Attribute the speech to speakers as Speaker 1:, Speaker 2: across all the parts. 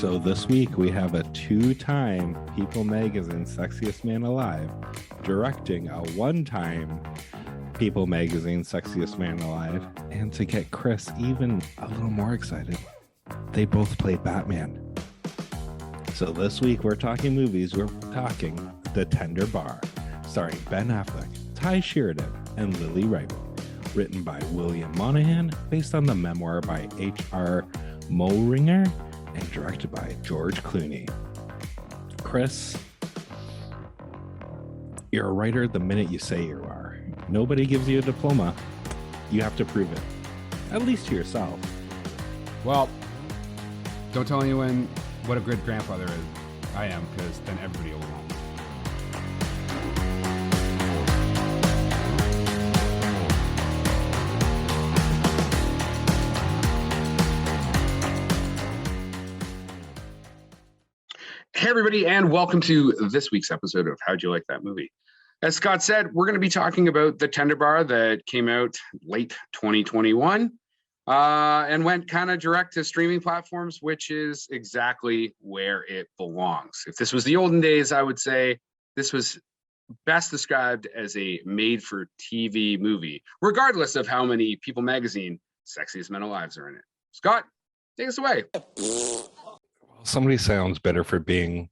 Speaker 1: So this week we have a two-time People Magazine Sexiest Man Alive directing a one-time People Magazine Sexiest Man Alive. And to get Kris even a little more excited, they both played Batman. So this week we're talking movies. We're talking The Tender Bar, starring Ben Affleck, Ty Sheridan, and Lily Rabe. Written by William Monahan, based on the memoir by H.R. Moehringer, and directed by George Clooney. Kris, you're a writer the minute you say you are. Nobody gives you a diploma. You have to prove it, at least to yourself.
Speaker 2: Well, don't tell anyone what a good grandfather I am, because then everybody will know.
Speaker 3: Hey, everybody, and welcome to this week's episode of How'd You Like That Movie? As Scott said, we're going to be talking about The Tender Bar that came out late 2021 and went kind of direct to streaming platforms, which is exactly where it belongs. If this was the olden days, I would say this was best described as a made-for-TV movie, regardless of how many People Magazine Sexiest Men Alive are in it. Scott, take us away.
Speaker 1: Somebody sounds better for being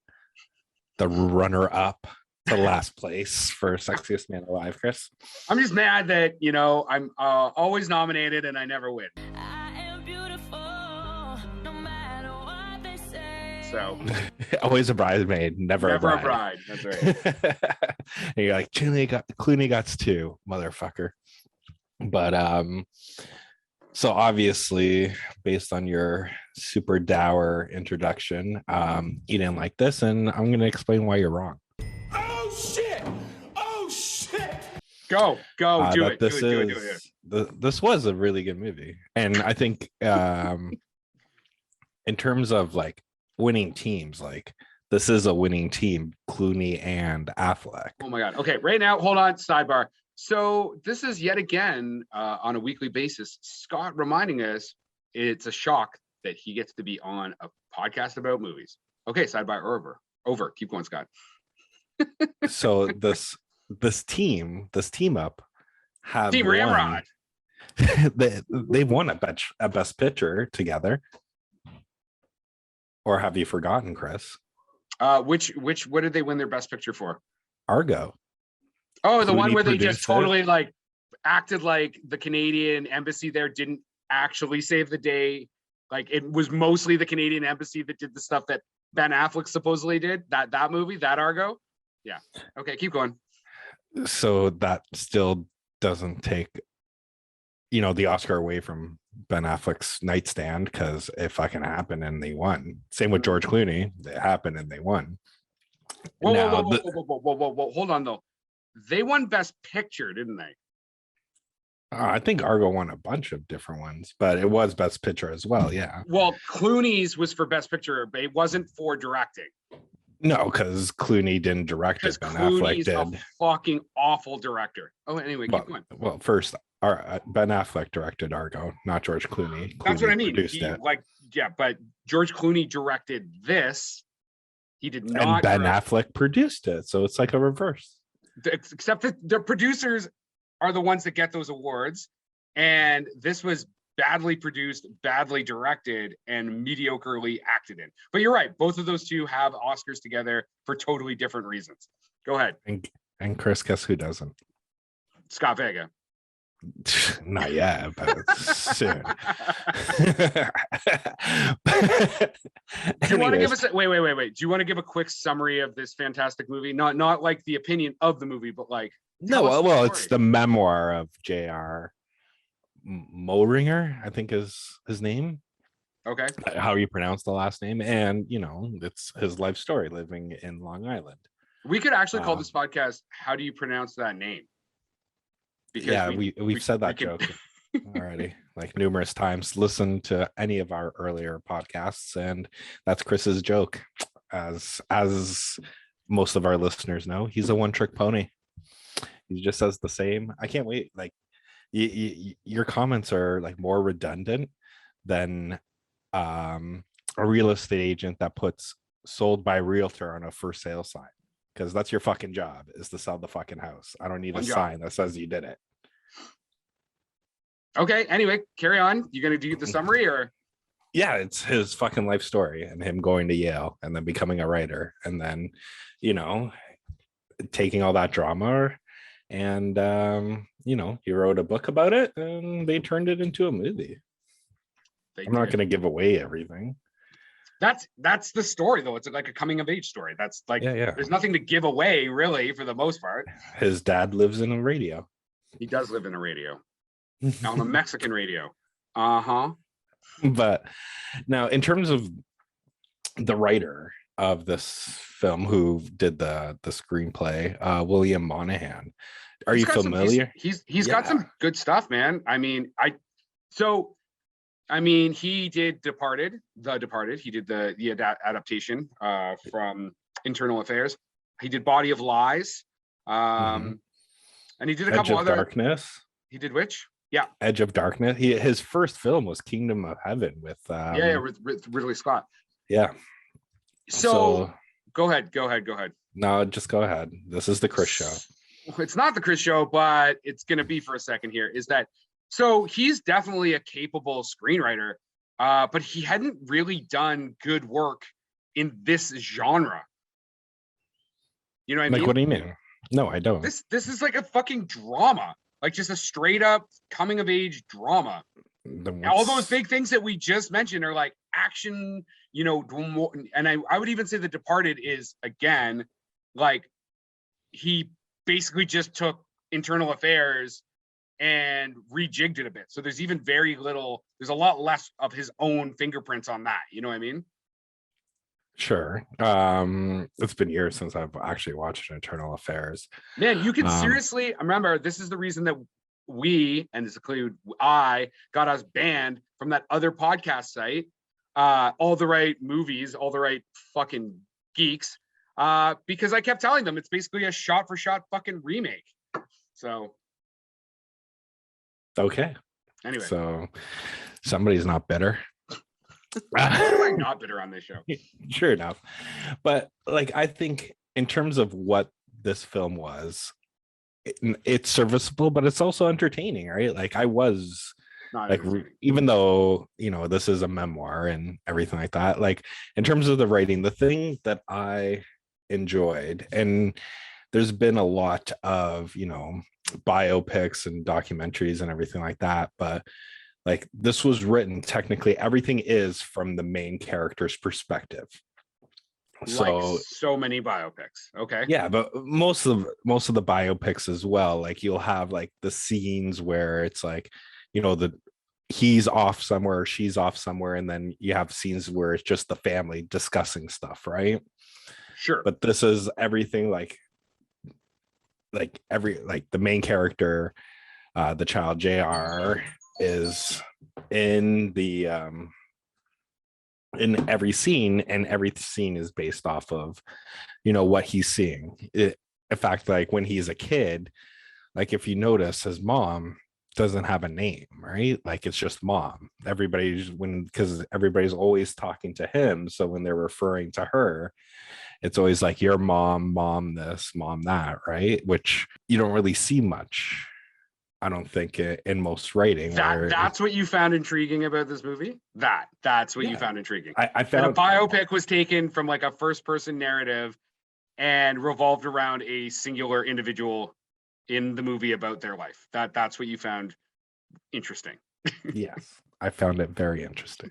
Speaker 1: the runner-up to last place for Sexiest Man Alive, Kris.
Speaker 3: I'm just mad that, I'm always nominated and I never win.
Speaker 4: I am beautiful, no matter what they say.
Speaker 3: So
Speaker 1: Always a bridesmaid, never a bride.
Speaker 3: That's right.
Speaker 1: And you're like, Clooney got two, motherfucker. But so obviously, based on your super dour introduction, you didn't like this, and I'm going to explain why you're wrong.
Speaker 5: Oh shit!
Speaker 3: Go, do it.
Speaker 1: This was a really good movie, and I think in terms of like winning teams, like this is a winning team, Clooney and Affleck.
Speaker 3: Oh my God. Okay, right now, hold on, sidebar. So this is yet again on a weekly basis, Scott reminding us it's a shock that he gets to be on a podcast about movies. Okay, sidebar over. Keep going, Scott.
Speaker 1: So this team up have
Speaker 3: Team Ramrod.
Speaker 1: They've won a best picture together. Or have you forgotten, Kris?
Speaker 3: What did they win their best picture for?
Speaker 1: Argo.
Speaker 3: Oh, the
Speaker 1: Clooney
Speaker 3: one where they just
Speaker 1: produced
Speaker 3: totally like acted like the Canadian embassy there didn't actually save the day. Like it was mostly the Canadian embassy that did the stuff that Ben Affleck supposedly did. That movie, that Argo. Yeah. Okay, keep going.
Speaker 1: So that still doesn't take, the Oscar away from Ben Affleck's Nightstand, because it fucking happened and they won. Same with George Clooney. It happened and they won.
Speaker 3: Whoa, hold on though. They won Best Picture, didn't they?
Speaker 1: I think Argo won a bunch of different ones, but it was Best Picture as well. Yeah.
Speaker 3: Well, Clooney's was for Best Picture, but it wasn't for directing.
Speaker 1: No, because Clooney didn't direct it. Ben
Speaker 3: Clooney's
Speaker 1: Affleck did.
Speaker 3: A fucking awful director. Oh, anyway, keep going.
Speaker 1: Well, first, Ben Affleck directed Argo, not George Clooney.
Speaker 3: That's what I mean.
Speaker 1: Produced it.
Speaker 3: But George Clooney directed this. He did not.
Speaker 1: And Ben Affleck produced it, so it's like a reverse.
Speaker 3: Except that the producers are the ones that get those awards, and this was badly produced, badly directed, and mediocrely acted in. But you're right, both of those two have Oscars together for totally different reasons. Go ahead.
Speaker 1: And Kris, guess who doesn't?
Speaker 3: Scott Vega.
Speaker 1: Not yet, but soon.
Speaker 3: Do you want to give us wait. Do you want to give a quick summary of this fantastic movie? Not like the opinion of the movie, but like
Speaker 1: well, it's the memoir of J.R. Moehringer, I think is his name.
Speaker 3: Okay.
Speaker 1: How you pronounce the last name, and it's his life story living in Long Island.
Speaker 3: We could actually call this podcast "How do you pronounce that name?"
Speaker 1: Because we've said that joke already, like numerous times. Listen to any of our earlier podcasts, and that's Kris's joke. As most of our listeners know, he's a one-trick pony. He just says the same. I can't wait. Like your comments are like more redundant than a real estate agent that puts sold by realtor on a for sale sign, because that's your fucking job, is to sell the fucking house. I don't need
Speaker 3: One
Speaker 1: a
Speaker 3: job.
Speaker 1: sign that says you did it.
Speaker 3: Okay. Anyway, carry on. You gonna do the summary or?
Speaker 1: Yeah, it's his fucking life story and him going to Yale and then becoming a writer and then, you know, taking all that drama and you know, he wrote a book about it and they turned it into a movie. I'm not going to give away everything.
Speaker 3: That's the story though. It's like a coming of age story. That's like,
Speaker 1: yeah.
Speaker 3: There's nothing to give away really for the most part.
Speaker 1: His dad lives in a radio.
Speaker 3: He does live in a radio. On a Mexican radio. Uh-huh.
Speaker 1: But now in terms of the writer of this film who did the screenplay, William Monahan, are you familiar?
Speaker 3: He's got some good stuff, man. I mean, he did The Departed. He did the adaptation from Internal Affairs. He did Body of Lies. And he did a couple other
Speaker 1: Darkness.
Speaker 3: He did which? Yeah.
Speaker 1: Edge of Darkness. His first film was Kingdom of Heaven with
Speaker 3: with Ridley Scott.
Speaker 1: Yeah.
Speaker 3: So go ahead.
Speaker 1: No, just go ahead. This is the Kris show.
Speaker 3: It's not the Kris show, but it's going to be for a second here. So he's definitely a capable screenwriter, but he hadn't really done good work in this genre. You know what I mean?
Speaker 1: Like, what do you mean? No, I don't.
Speaker 3: This is like a fucking drama, like just a straight up coming of age drama. All those big things that we just mentioned are like action, you know, and I would even say The Departed is, again, like he basically just took Internal Affairs and rejigged it a bit. So there's a lot less of his own fingerprints on that. You know what I mean?
Speaker 1: Sure. It's been years since I've actually watched Internal Affairs.
Speaker 3: Man, you can seriously remember, this is the reason that I got us banned from that other podcast site, All the Right Movies, All the Right Fucking Geeks, because I kept telling them it's basically a shot for shot fucking remake. So
Speaker 1: okay.
Speaker 3: Anyway,
Speaker 1: so somebody's not bitter.
Speaker 3: I'm not bitter on this show.
Speaker 1: Sure enough. But like, I think in terms of what this film was, it's serviceable, but it's also entertaining, right? Like, I was like, even though, you know, this is a memoir and everything like that, like in terms of the writing, the thing that I enjoyed, and there's been a lot of, you know, biopics and documentaries and everything like that, but like, this was written, technically everything is from the main character's perspective.
Speaker 3: So many biopics. Okay.
Speaker 1: Yeah, but most of the biopics as well, like you'll have like the scenes where it's like, you know, he's off somewhere, she's off somewhere, and then you have scenes where it's just the family discussing stuff, right?
Speaker 3: Sure.
Speaker 1: But this is everything, like the main character, the child JR, is in the in every scene, and every scene is based off of, you know, what he's seeing. In fact, like when he's a kid, like if you notice, his mom doesn't have a name, right? Like it's just mom. Because everybody's always talking to him, so when they're referring to her, it's always like your mom this, mom that, right? Which you don't really see much, I don't think, in most writing.
Speaker 3: That's what you found intriguing about this movie? That's what you found intriguing.
Speaker 1: I found
Speaker 3: a biopic was taken from like a first person narrative and revolved around a singular individual in the movie about their life. That's what you found interesting.
Speaker 1: Yes, I found it very interesting.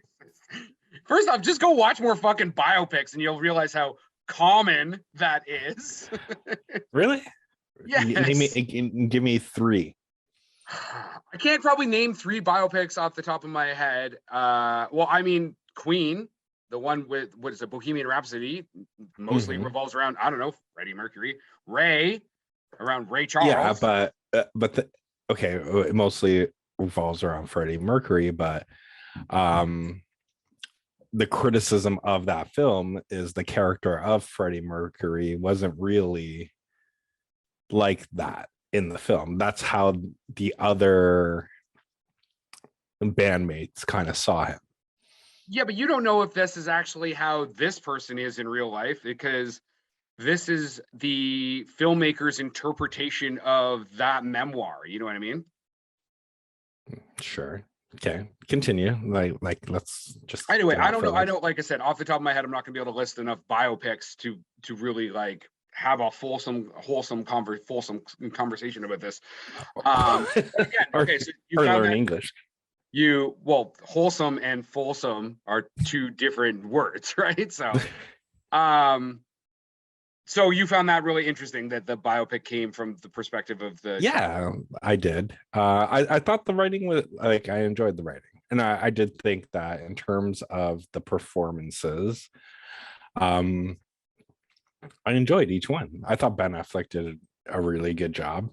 Speaker 3: First off, just go watch more fucking biopics and you'll realize how common that is.
Speaker 1: Really?
Speaker 3: Yes.
Speaker 1: Give me three.
Speaker 3: I can't probably name three biopics off the top of my head. Well, I mean, Queen, the one with, what is it, Bohemian Rhapsody, mostly revolves around, I don't know, Freddie Mercury. Ray, around Ray Charles.
Speaker 1: Yeah, but it mostly revolves around Freddie Mercury, but the criticism of that film is the character of Freddie Mercury wasn't really like that in the film. That's how the other bandmates kind of saw him.
Speaker 3: Yeah, but you don't know if this is actually how this person is in real life, because this is the filmmaker's interpretation of that memoir. You know what I mean?
Speaker 1: Sure. Okay. Continue. Like let's just
Speaker 3: Anyway,
Speaker 1: get
Speaker 3: I
Speaker 1: off
Speaker 3: don't
Speaker 1: for
Speaker 3: know. I
Speaker 1: like
Speaker 3: don't, like I said, off the top of my head, I'm not going to be able to list enough biopics to really like have a wholesome conversation about this. But again,
Speaker 1: or,
Speaker 3: okay, so you
Speaker 1: or
Speaker 3: found
Speaker 1: learn
Speaker 3: that
Speaker 1: English.
Speaker 3: well, wholesome and fulsome are two different words, right? Um, so you found that really interesting that the biopic came from the perspective of the child.
Speaker 1: Yeah, I did. I thought the writing was like I enjoyed the writing, and I did think that in terms of the performances, um, I enjoyed each one. I thought Ben Affleck did a really good job.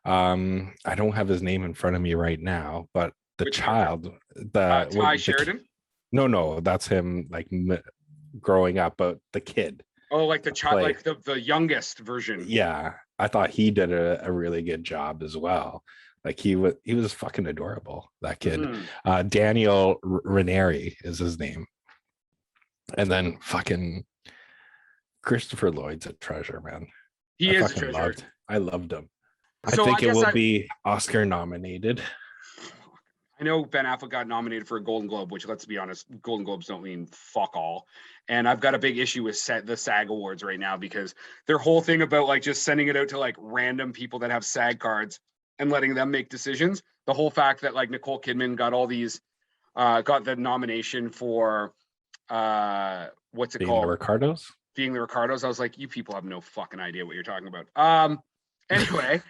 Speaker 1: I don't have his name in front of me right now, but the
Speaker 3: Which character?
Speaker 1: child, the
Speaker 3: Ty
Speaker 1: with the
Speaker 3: Sheridan.
Speaker 1: no, that's him like growing up, but the kid
Speaker 3: Oh, like the child,
Speaker 1: play.
Speaker 3: like the youngest version.
Speaker 1: Yeah, I thought he did a really good job as well. Like he was fucking adorable, that kid.
Speaker 3: Mhm.
Speaker 1: Daniel Ranieri is his name, and then fucking Christopher Lloyd's a treasure, man.
Speaker 3: He
Speaker 1: I
Speaker 3: is a
Speaker 1: fucking
Speaker 3: treasure.
Speaker 1: I loved him. I
Speaker 3: So I
Speaker 1: think it
Speaker 3: guess
Speaker 1: will be Oscar nominated.
Speaker 3: I know Ben Affleck got nominated for a Golden Globe, which, let's be honest, Golden Globes don't mean fuck all. And I've got a big issue with the SAG Awards right now, because their whole thing about like just sending it out to like random people that have SAG cards and letting them make decisions. The whole fact that like Nicole Kidman got all these, got the nomination for what's it
Speaker 1: Being
Speaker 3: called?
Speaker 1: the Ricardos.
Speaker 3: Being the Ricardos. I was like, you people have no fucking idea what you're talking about. Anyway.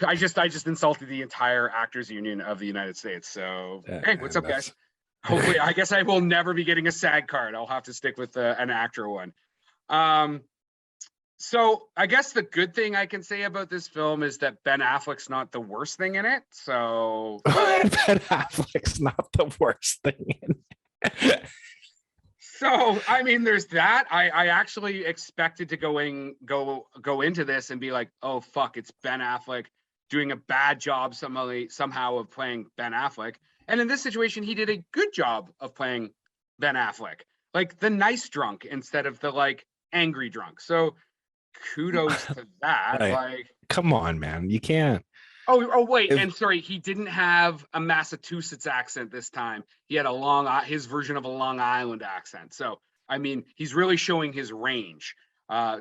Speaker 3: I just insulted the entire actors union of the United States. So hey, what's up, guys? Hopefully, I guess I will never be getting a SAG card. I'll have to stick with an actor one. So I guess the good thing I can say about this film is that Ben Affleck's not the worst thing in it. So
Speaker 1: Ben Affleck's not the worst thing in it.
Speaker 3: So I mean, there's that. I actually expected to go into this and be like, oh fuck, it's Ben Affleck doing a bad job somehow of playing Ben Affleck. And in this situation, he did a good job of playing Ben Affleck, like the nice drunk instead of the like angry drunk. So kudos to that. Like,
Speaker 1: come on, man, you can't.
Speaker 3: Oh wait, and sorry, he didn't have a Massachusetts accent this time. He had his version of a Long Island accent. So I mean, he's really showing his range.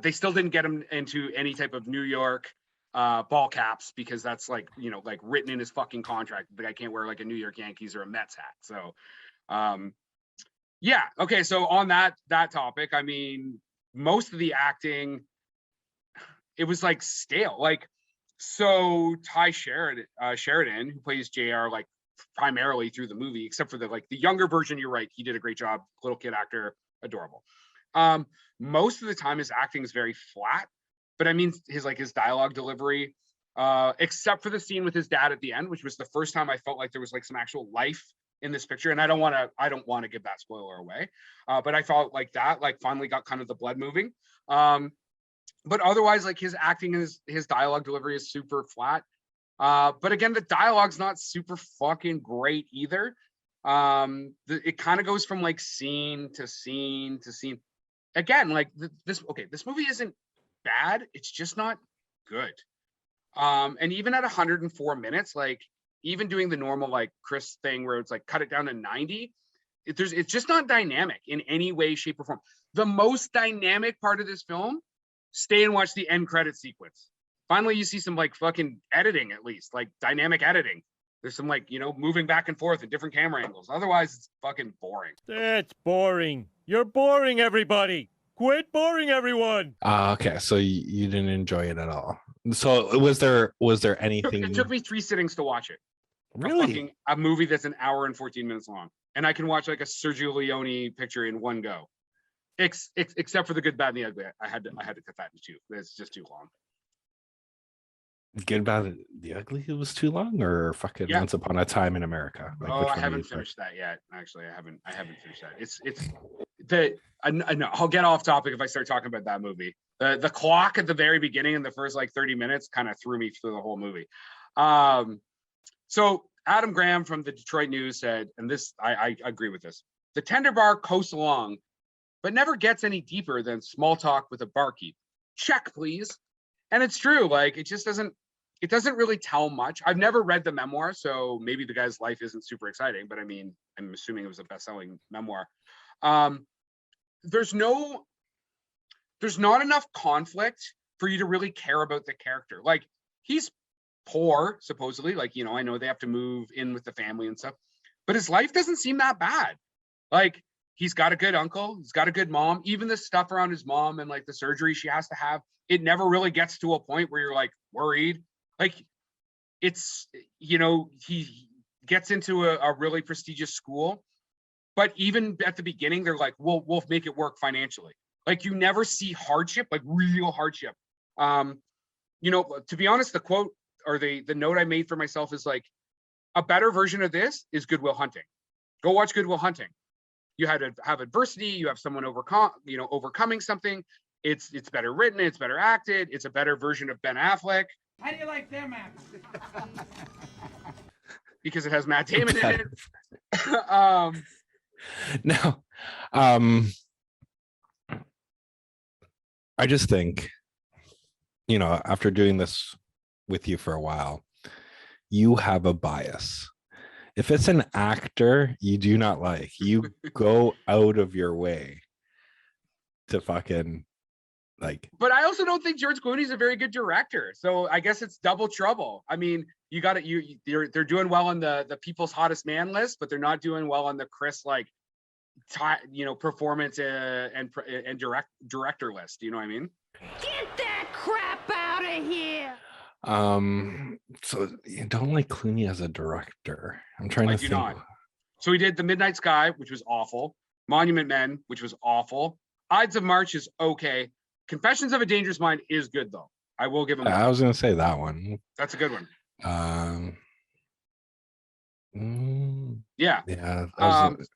Speaker 3: They still didn't get him into any type of New York ball caps, because that's like, you know, like written in his fucking contract. The guy can't wear like a New York Yankees or a Mets hat. So yeah, okay. So on that topic, I mean, most of the acting, it was like stale. Like, so Ty Sheridan, who plays JR, like primarily through the movie, except for the younger version, you're right, he did a great job. Little kid actor, adorable. Most of the time his acting is very flat, but I mean his dialogue delivery, except for the scene with his dad at the end, which was the first time I felt like there was like some actual life in this picture. And I don't want to give that spoiler away, but I felt like that like finally got kind of the blood moving. But otherwise, like his acting and his dialogue delivery is super flat. But again, the dialogue's not super fucking great either. It kind of goes from like scene to scene to scene. Again, like this movie isn't bad. It's just not good. And even at 104 minutes, like even doing the normal like Kris thing where it's like cut it down to 90, it's just not dynamic in any way, shape, or form. The most dynamic part of this film, stay and watch the end credit sequence. Finally, you see some like fucking editing, at least like dynamic editing. There's some like, you know, moving back and forth at different camera angles. Otherwise, it's fucking boring.
Speaker 5: That's boring. You're boring, everybody. Quit boring everyone.
Speaker 1: Okay, so you didn't enjoy it at all. So was there anything?
Speaker 3: It took me 3 sittings to watch it.
Speaker 1: Really?
Speaker 3: A movie that's an hour and 14 minutes long, and I can watch like a Sergio Leone picture in one go. Except for the Good, Bad, and the Ugly. I had to cut that in 2. It's just too long.
Speaker 1: Good, Bad, the Ugly? It was too long, or fucking Once Upon a Time in America? Like,
Speaker 3: I haven't finished that yet. Actually, I haven't finished that. No, I'll get off topic if I start talking about that movie. The clock at the very beginning in the first like 30 minutes kind of threw me through the whole movie. So Adam Graham from the Detroit News said, and this I agree with this. The tender bar coasts along, but never gets any deeper than small talk with a barkeep. Check, please. And it's true. Like, it doesn't really tell much. I've never read the memoir, so maybe the guy's life isn't super exciting, but I mean, I'm assuming it was a best-selling memoir. There's not enough conflict for you to really care about the character. Like, he's poor, supposedly. Like, you know, I know they have to move in with the family and stuff, but his life doesn't seem that bad. Like, he's got a good uncle, he's got a good mom. Even the stuff around his mom and like the surgery she has to have, it never really gets to a point where you're like worried. Like, it's, you know, he gets into a really prestigious school, but even at the beginning, they're like, we'll make it work financially. Like, you never see hardship, like real hardship. You know, to be honest, the quote or the note I made for myself is like, a better version of this is Good Will Hunting. Go watch Good Will Hunting. You had to have adversity, you have someone overcoming something. It's better written, it's better acted, it's a better version of Ben Affleck.
Speaker 6: How do you like them apples?
Speaker 3: Because it has Matt Damon in it.
Speaker 1: No, I just think, you know, after doing this with you for a while, you have a bias. If it's an actor you do not like, you go out of your way to fucking like.
Speaker 3: But I also don't think George Clooney's a very good director, so I guess it's double trouble. I mean, you got it. They're doing well on the People's Hottest Man list, but they're not doing well on the Kris performance and director list. You know what I mean?
Speaker 4: Get that crap out of here!
Speaker 1: So you don't like Clooney as a director? I'm trying to think.
Speaker 3: Not. So he did The Midnight Sky, which was awful. Monument Men, which was awful. Ides of March is okay. Confessions of a Dangerous Mind is good though. I will give him that.
Speaker 1: I was gonna say that one.
Speaker 3: That's a good one.
Speaker 1: Yeah.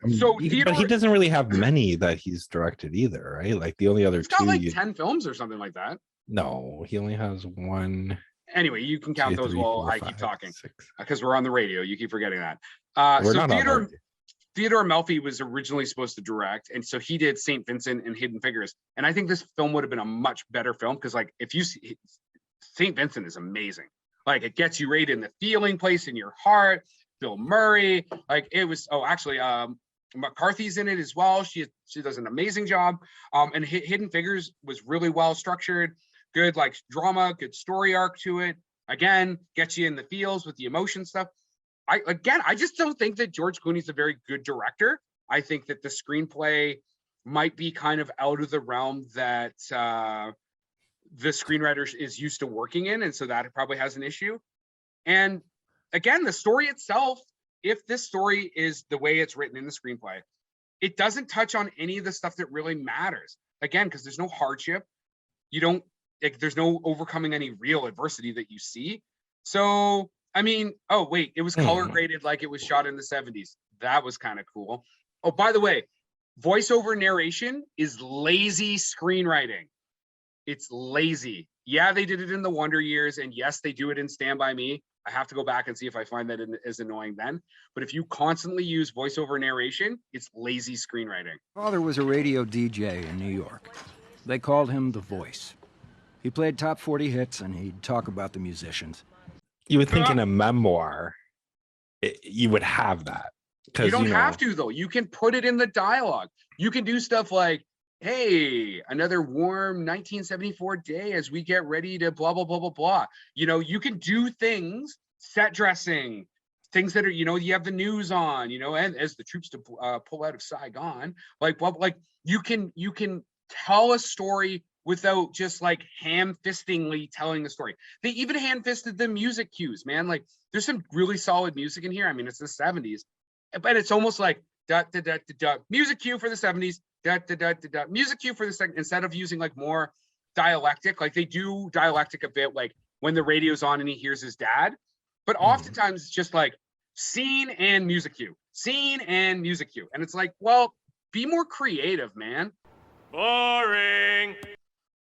Speaker 3: So
Speaker 1: but he doesn't really have many that he's directed either, right? Like the only other
Speaker 3: he's got
Speaker 1: two,
Speaker 3: like 10 films or something like that.
Speaker 1: No, he only has one.
Speaker 3: Anyway, you can count those while I keep talking because we're on the radio. You keep forgetting that.
Speaker 1: We're not
Speaker 3: Theodore Melfi was originally supposed to direct, and so he did St. Vincent and Hidden Figures. And I think this film would have been a much better film because, like, if you see St. Vincent is amazing. Like, it gets you right in the feeling place in your heart. Bill Murray, like it was. Oh, actually, McCarthy's in it as well. She does an amazing job. And Hidden Figures was really well structured. Good, like, drama, good story arc to it. Again, gets you in the feels with the emotion stuff. I just don't think that George Clooney's a very good director. I think that the screenplay might be kind of out of the realm that the screenwriter is used to working in, and so that probably has an issue. And again, the story itself, if this story is the way it's written in the screenplay, it doesn't touch on any of the stuff that really matters. Again, because there's no hardship. There's no overcoming any real adversity that you see. So, I mean, oh, wait, it was color graded like it was shot in the 70s. That was kind of cool. Oh, by the way, voiceover narration is lazy screenwriting. It's lazy. Yeah, they did it in The Wonder Years, and yes, they do it in Stand By Me. I have to go back and see if I find that as annoying then. But if you constantly use voiceover narration, it's lazy screenwriting.
Speaker 7: Father was a radio DJ in New York. They called him The Voice. He played top 40 hits, and he'd talk about the musicians.
Speaker 1: You would think in a memoir, you would have that.
Speaker 3: You don't have to, though. You can put it in the dialogue. You can do stuff like, hey, another warm 1974 day as we get ready to blah, blah, blah, blah, blah. You know, you can do things, set dressing, things that are, you know, you have the news on, you know, and as the troops to pull out of Saigon, like you can tell a story without just like ham-fistingly telling the story. They even ham-fisted the music cues, man. Like, there's some really solid music in here. I mean, it's the 70s, but it's almost like da da da da da music cue for the 70s, da da da da da music cue for the second, instead of using like more dialectic. Like, they do dialectic a bit, like when the radio's on and he hears his dad, but oftentimes it's just like scene and music cue, scene and music cue. And it's like, well, be more creative, man.
Speaker 5: Boring.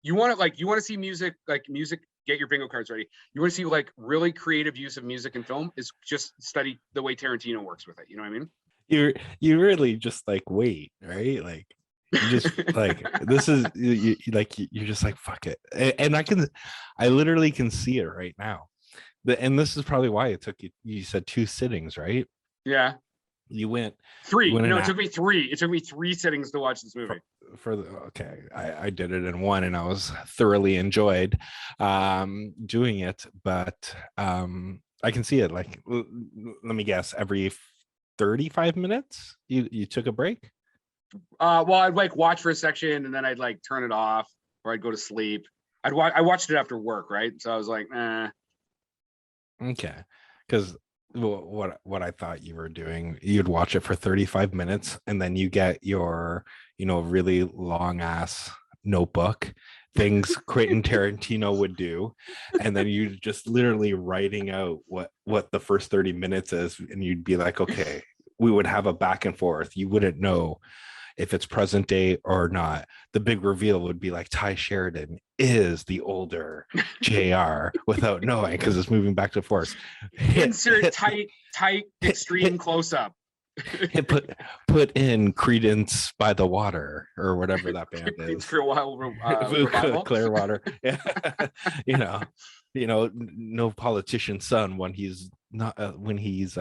Speaker 3: You want to see music, get your bingo cards ready. You want to see like really creative use of music in film is just study the way Tarantino works with it. You know what I mean?
Speaker 1: you really just like wait, right? Like you just like this is you're just like fuck it. And I literally can see it right now. And this is probably why it took you said 2 sittings, right?
Speaker 3: Yeah.
Speaker 1: You went
Speaker 3: 3.
Speaker 1: you went
Speaker 3: No,
Speaker 1: an
Speaker 3: it took me 3. It took me 3 sittings to watch this movie.
Speaker 1: for the okay, I did it in 1 and I was thoroughly enjoyed doing it, but I can see it like let me guess, every 35 minutes you took a break.
Speaker 3: Well, I'd like watch for a section and then I'd like turn it off or I'd go to sleep. I watched it after work, right? So I was like,
Speaker 1: Okay, because what I thought you were doing, you'd watch it for 35 minutes and then you get your really long ass notebook, things Quentin Tarantino would do, and then you just literally writing out what the first 30 minutes is, and you'd be like, okay, we would have a back and forth. You wouldn't know if it's present day or not. The big reveal would be like Ty Sheridan is the older JR without knowing, because it's moving back to force.
Speaker 3: insert tight extreme close up.
Speaker 1: Put in Credence by the Water or whatever that band is. Clearwater. Yeah. No politician's son when he's not when he's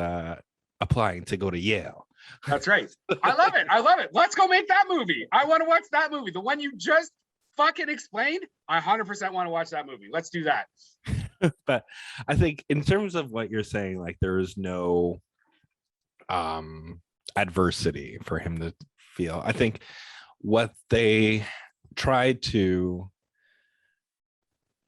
Speaker 1: applying to go to Yale.
Speaker 3: That's right. I love it. Let's go make that movie. I want to watch that movie. The one you just fucking explained. I 100% want to watch that movie. Let's do that.
Speaker 1: But I think in terms of what you're saying, like there is no adversity for him to feel. I think what they tried to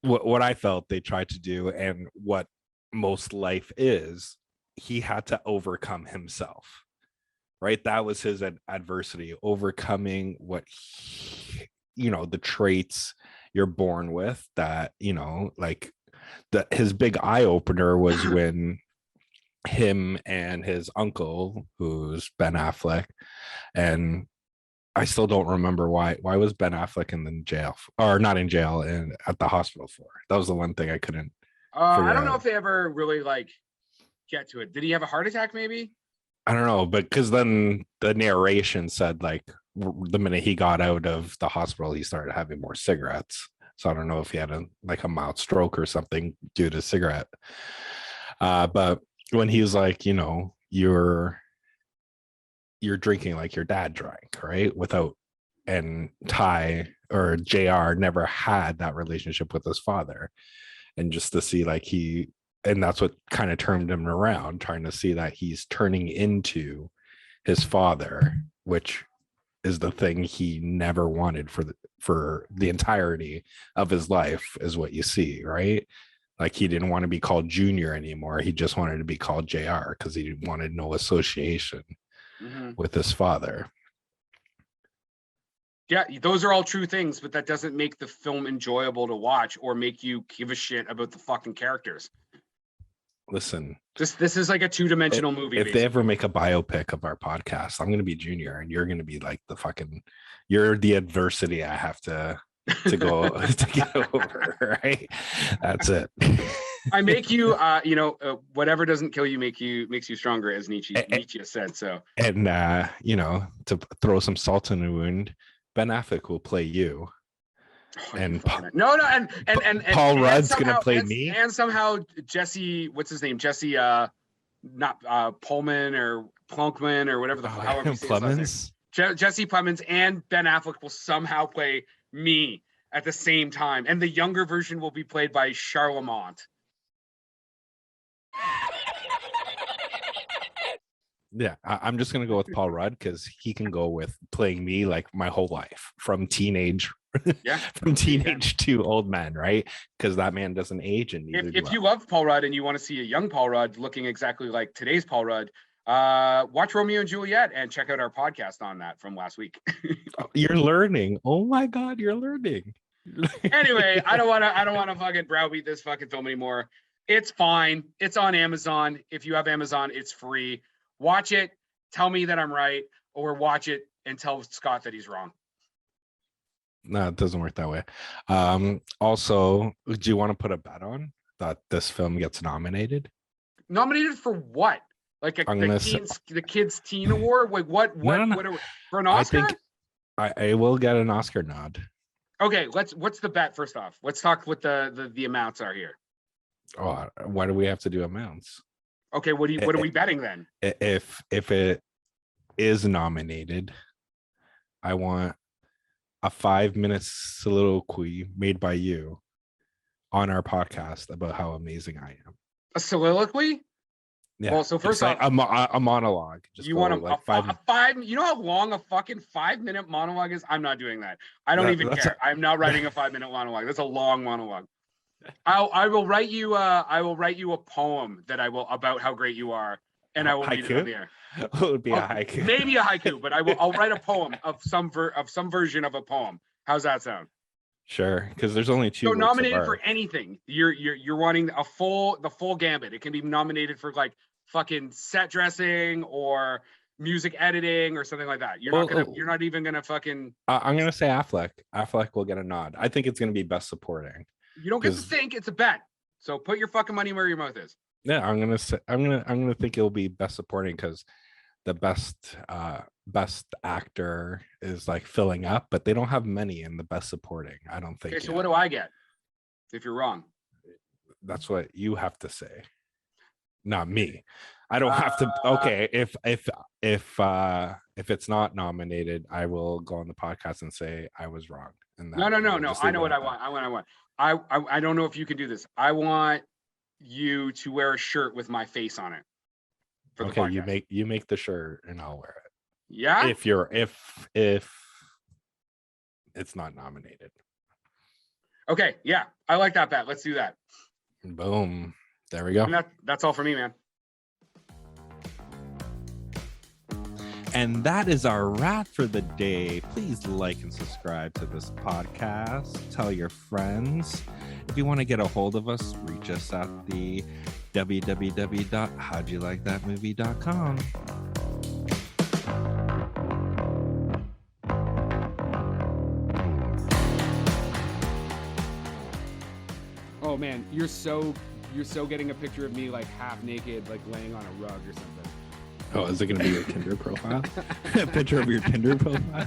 Speaker 1: what I felt they tried to do, and what most life is, he had to overcome himself, right? That was his adversity, overcoming what the traits you're born with, that like his big eye opener was when him and his uncle, who's Ben Affleck, and I still don't remember why was Ben Affleck in the jail, or not in jail, and at the hospital for. That was the one thing I couldn't
Speaker 3: I don't know if they ever really like get to it. Did he have a heart attack maybe?
Speaker 1: I don't know, but because then the narration said like the minute he got out of the hospital he started having more cigarettes. So I don't know if he had a mild stroke or something due to cigarette. But when he was like, you're drinking like your dad drank, right? And Ty or JR never had that relationship with his father. And just to see like and that's what kind of turned him around, trying to see that he's turning into his father, which is the thing he never wanted for the entirety of his life, is what you see, right? Like he didn't want to be called Junior anymore. He just wanted to be called JR because he wanted no association with his father.
Speaker 3: Yeah, those are all true things, but that doesn't make the film enjoyable to watch or make you give a shit about the fucking characters.
Speaker 1: Listen,
Speaker 3: this is like a 2-dimensional movie.
Speaker 1: If they ever make a biopic of our podcast, I'm going to be Junior and you're going to be like you're the adversity I have to go to get over, right? That's it.
Speaker 3: I make you whatever doesn't kill you makes you stronger, as Nietzsche said. So,
Speaker 1: and to throw some salt in the wound, Ben Affleck will play you. And
Speaker 3: Paul
Speaker 1: Rudd's gonna play me,
Speaker 3: and somehow Jesse, what's his name? Jesse, not Pullman or Plunkman or whatever the however you say his last name. Jesse Plemons and Ben Affleck will somehow play me at the same time, and the younger version will be played by Charlemont.
Speaker 1: Yeah, I'm just gonna go with Paul Rudd because he can go with playing me like my whole life from teenage. From teenage to old man, right? Because that man doesn't age. And
Speaker 3: if you love Paul Rudd and you want to see a young Paul Rudd looking exactly like today's Paul Rudd, watch Romeo and Juliet and check out our podcast on that from last week.
Speaker 1: You're learning. Oh my God, you're learning.
Speaker 3: Anyway, I don't want to fucking browbeat this fucking film anymore. It's fine. It's on Amazon. If you have Amazon, it's free. Watch it. Tell me that I'm right, or watch it and tell Scott that he's wrong.
Speaker 1: No, it doesn't work that way. Also, do you want to put a bet on that this film gets nominated?
Speaker 3: Nominated for what? Like
Speaker 1: I'm gonna say-
Speaker 3: the kids teen award? Like what
Speaker 1: No.
Speaker 3: what are we, for an
Speaker 1: I
Speaker 3: Oscar?
Speaker 1: think I will get an Oscar nod.
Speaker 3: Okay, what's the bet first off? Let's talk what the amounts are here.
Speaker 1: Oh, why do we have to do amounts?
Speaker 3: Okay, what are we betting then?
Speaker 1: If it is nominated, I want a 5-minute soliloquy made by you on our podcast about how amazing I am.
Speaker 3: A soliloquy?
Speaker 1: Yeah.
Speaker 3: Well, so first
Speaker 1: Just
Speaker 3: off,
Speaker 1: like a monologue. Just
Speaker 3: you
Speaker 1: go
Speaker 3: want
Speaker 1: like
Speaker 3: a 5? You know how long a fucking 5-minute monologue is? I'm not doing that. I don't even
Speaker 1: that's
Speaker 3: care. I'm not writing a 5-minute monologue. That's a long monologue. I will write you a poem that I will about how great you are, and I will read it on the air.
Speaker 1: It would be a haiku.
Speaker 3: Maybe a haiku, but I'll write a poem of some version of a poem. How's that sound?
Speaker 1: Sure, because there's only 2
Speaker 3: So
Speaker 1: works of
Speaker 3: nominated for
Speaker 1: art.
Speaker 3: anything. You're wanting the full gambit. It can be nominated for like fucking set dressing or music editing or something like that. You're not even gonna fucking.
Speaker 1: I'm gonna say Affleck. Affleck will get a nod. I think it's gonna be best supporting.
Speaker 3: You don't get to
Speaker 1: 'Cause-
Speaker 3: think. It's a bet. So put your fucking money where your mouth is.
Speaker 1: Yeah, I'm gonna think it'll be best supporting because the best actor is like filling up, but they don't have many in the best supporting. I don't think.
Speaker 3: Okay, so
Speaker 1: yet.
Speaker 3: what do I get if you're wrong?
Speaker 1: That's what you have to say, not me. I don't have to. Okay, if it's not nominated, I will go on the podcast and say I was wrong. And
Speaker 3: No. I know what I want. I don't know if you can do this. I want you to wear a shirt with my face on it. For the
Speaker 1: Okay,
Speaker 3: podcast.
Speaker 1: you make the shirt and I'll wear it.
Speaker 3: Yeah.
Speaker 1: If it's not nominated.
Speaker 3: Okay. Yeah. I like that bet. Let's do that.
Speaker 1: Boom. There we go.
Speaker 3: And that's all for me, man.
Speaker 1: And that is our wrap for the day. Please like and subscribe to this podcast. Tell your friends. If you want to get a hold of us, reach us at the www.howdyoulikethatmovie.com.
Speaker 2: Oh man, you're so getting a picture of me like half naked, like laying on a rug or something.
Speaker 1: Oh, is it going to be your Tinder profile? A picture of your Tinder profile?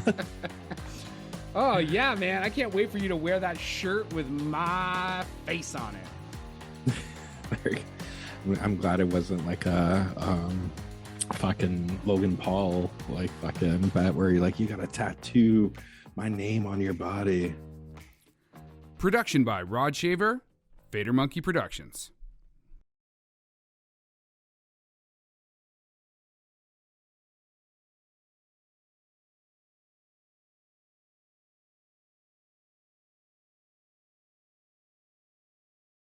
Speaker 2: Oh yeah, man! I can't wait for you to wear that shirt with my face on it.
Speaker 1: I'm glad it wasn't like a fucking Logan Paul like fucking bet where you're like, you got to tattoo my name on your body.
Speaker 2: Production by Rod Shaver, Vader Monkey Productions.